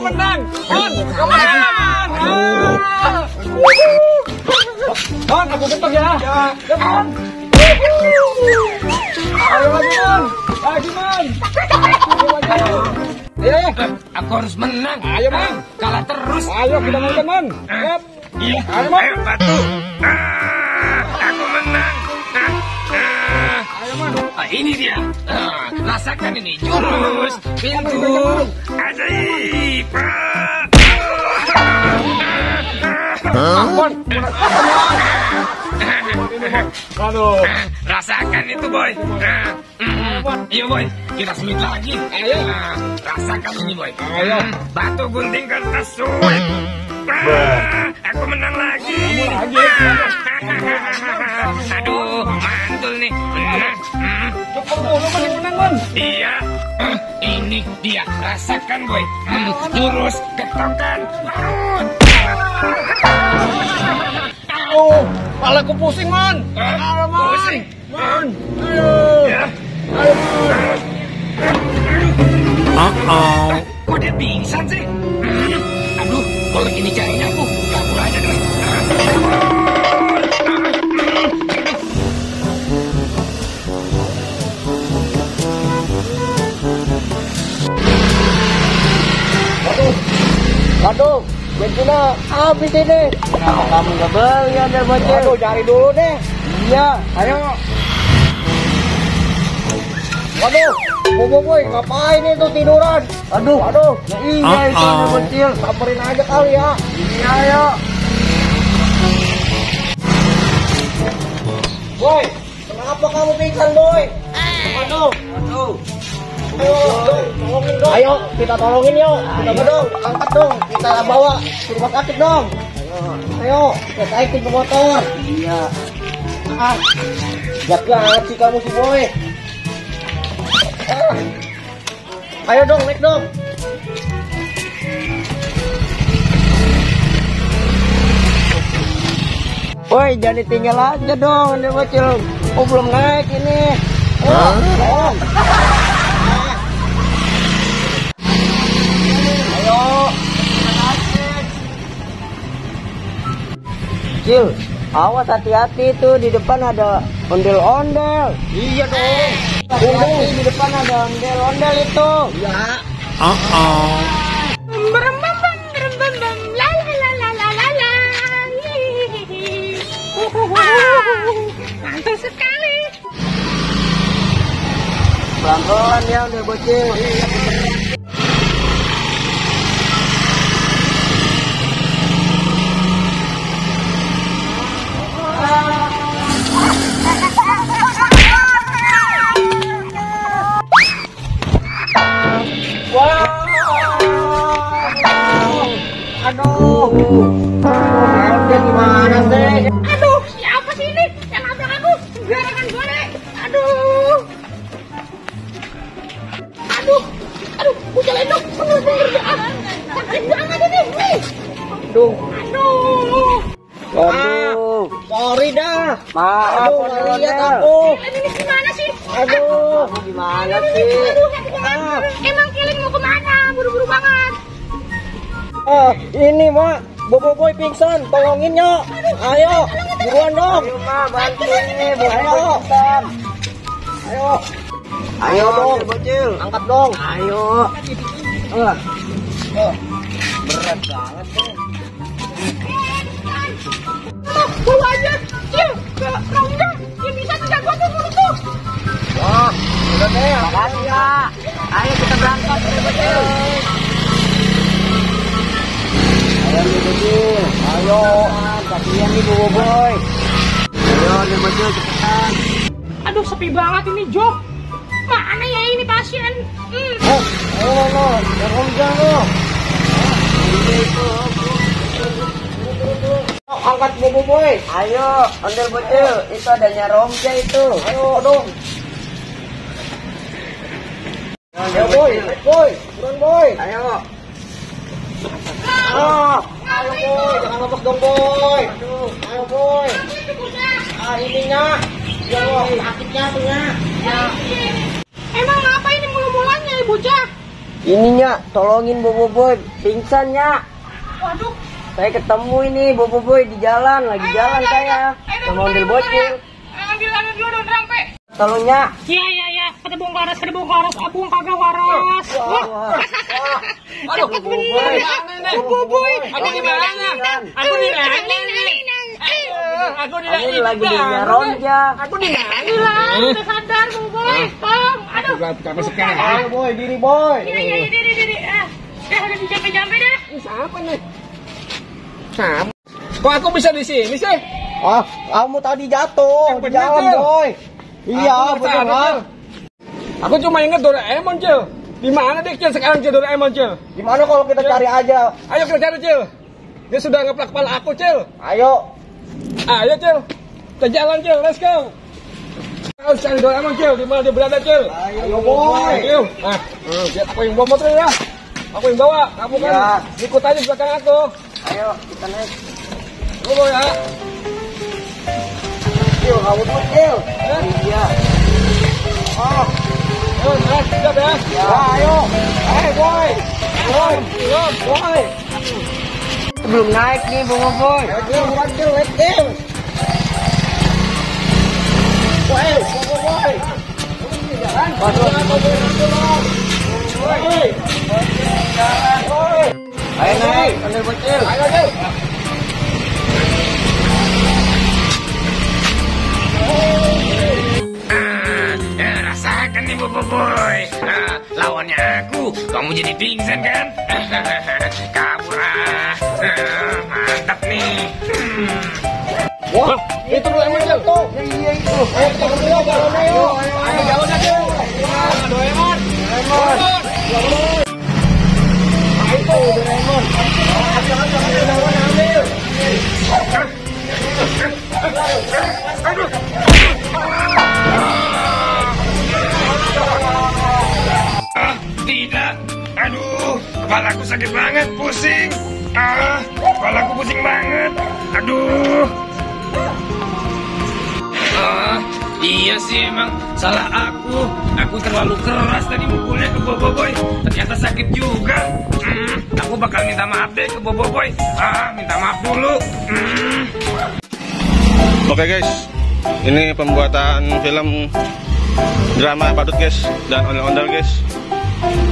menang. Mon, kamu menang. Mon, aku ketok ya. Ya, Mon. Ayo lagi, Mon. Lagi, Mon. Ayo, Aku harus menang. ayo, Mon. Kalah terus. Ayo kita nonton, Mon. Yap. Iya. Ayo, Mon. Batu. Aku menang. Ayo, Mon. Ini dia. Rasakan ini jurus pintu ajaib. Mon. Aduh. Rasakan itu, boy. Iya, boy. Kita semit lagi. Ayo. Rasakan ini, boy. Ayo. Batu gunting kertas sulit. Aku menang lagi. Kamu lagi. Aduh, mantul nih. Cukup dulu kan yang menang, Mon. Iya, ini dia. Rasakan, boy. Lurus, ketokan, parut. Oh, kepala aku pusing, Mon. Ayo, Mon. Pusing. Mon. Ayo. Ya. Ayo, Mon. Kok dia pingsan sih? Aduh, kalau gini caranya aku kabur aja deh. Waduh, bensinnya habis ini. Kenapa kamu nggak beli Ondel Bocil? Aduh, cari dulu deh. Iya, ayo. Waduh, boy, ngapain itu tiduran? Aduh, iya itu Ondel Bocil. Samperin aja kali ya. Iya, ayo. Boy, kenapa kamu pingsan, Boy? Aduh. Ayo, tolongin dong. Ayo, kita tolongin yuk. Kita dong, angkat dong. Kita bawa ke rumah sakit dong. Ayo, kita naikin ke motor. Iya. Jaga sih kamu si Boy. Ayo dong, naik dong. Boy, jadi tinggal aja dong, Ondel Bocil. Oh, belum naik ini. Ayo. Cil, awas hati-hati tuh, di depan ada ondel-ondel. Iya dong. Hati-hati, di depan ada ondel-ondel itu. Iya. Mantul sekali. Pelan-pelan ya Ondel Bocil. Aduh, gimana sih? Aduh, siapa sih ini yang nabrak aku? Garangan gue deh. Aduh, jalan dong. Sakit banget ini. Aduh, sorry dah. Maaf, lihat aku. Ini gimana sih? Aduh, gimana sih? Emang Kilin mau kemana? Buru-buru banget. Ini Mak, Boy pingsan, tolongin yuk. Ayo, buruan dong. Ayo Mak, bantu ini, ayo. Ayo dong, Bocil, angkat dong. Ayo. Berat banget deh. Bawa aja, Cil, ke Rongga. Dia bisa tidak gua tuh mulut tuh. Wah, udah deh, makasih ya. Ayo kita berangkat, Bocil. Ayo Bocil, ayo. Kasihan nih Boy. Ayo Bocil, cepetan. Aduh, sepi banget ini, Jo. Mana ya ini pasien? Ayo, yang Rongga lo. Angkat Boy. Ayo, Ondel Bocil, itu adanya Rongga itu. Ayo dong. Ayo Boy, turun Boy. Ayo. Ayo Boy, jangan lepas dong Boy. Ayo Boy. Ininya. Yo, sakitnya tuh ya. Emang apa ini mulu-mulanya ya bocah? Ininya, tolongin Boboiboy, pingsan Nya. Waduh. Saya ketemu ini Boboiboy di jalan, lagi jalan saya sama ondel bocil. Ambil dulu dong sampai. Tolong Nya. Iya. Kedebong waras, abung kagak waras. Aduh, Boboiboy. Aku di mana? Aku di mana nih? Aku di Ini lagi di ronja. Aku di mana? Hilang, udah sadar Boboiboy. Tolong. Aduh. Kamu sekarang. Ayo boy, diri boy. Iya, diri. Udah jampe dah. Siapa nih? Siapa? Kok aku bisa di sini sih? Ah, kamu tadi jatuh Yang di bener, jalan Cil. boy. Iya, Aku nggak sadar, beneran. Cil. Aku cuma ingat Doraemon, Cil. Di mana deh, Cil, sekarang, Cil, Doraemon, Cil? Gimana kalau kita cari aja? Ayo kita cari, Cil. Dia sudah ngeplak kepala aku, Cil. Ayo. Ayo, Cil. Kita jalan, Cil. Let's go. Harus cari Doraemon, Cil. Di mana dia berada, Cil? Ayo boy. Ayo. Nah, biar aku yang bawa motor ya. Aku yang bawa. Kamu kan Iya. ikut aja di belakang aku. Ayo kita naik. Dulu ya. Cil, kamu tuh Cil. Eh? Iya. Oh, Ayo, nah, siap ya. ya ayo. Ayo, boy. Boy, boy. Belum naik nih Boboiboy. Ayo Cil, bukan Cil, let's Cil. Boy, Boboiboy. Ayo naik, ondel bocil. Ayo. Rasakan nih Boboiboy. Lawannya aku, kamu jadi pingsan kan? Kabur mantap nih. Wah, itu Doraemon tuh. Iya itu. Ayo kita berdua jalan ayo. Ayo jalan aja. Doraemon. Itu Doraemon. Ambil. Tidak. Aduh, kepalaku sakit banget, pusing. Kepalaku pusing banget. Aduh. Iya sih emang salah aku. Aku terlalu keras tadi mukulnya ke Boboiboy. Ternyata sakit juga. Aku bakal minta maaf deh ke Boboiboy. Minta maaf dulu. Oke guys, ini pembuatan film drama badut guys dan ondel-ondel guys.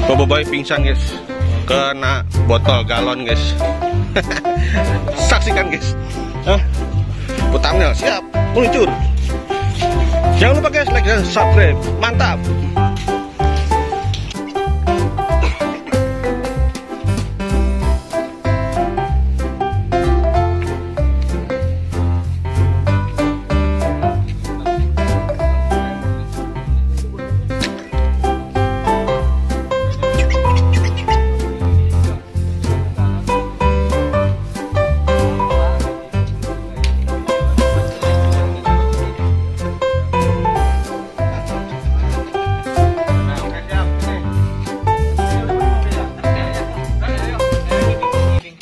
Boboiboy pingsan guys, kena botol galon guys. Saksikan guys. Thumbnail siap meluncur. Jangan lupa guys like dan subscribe. Mantap.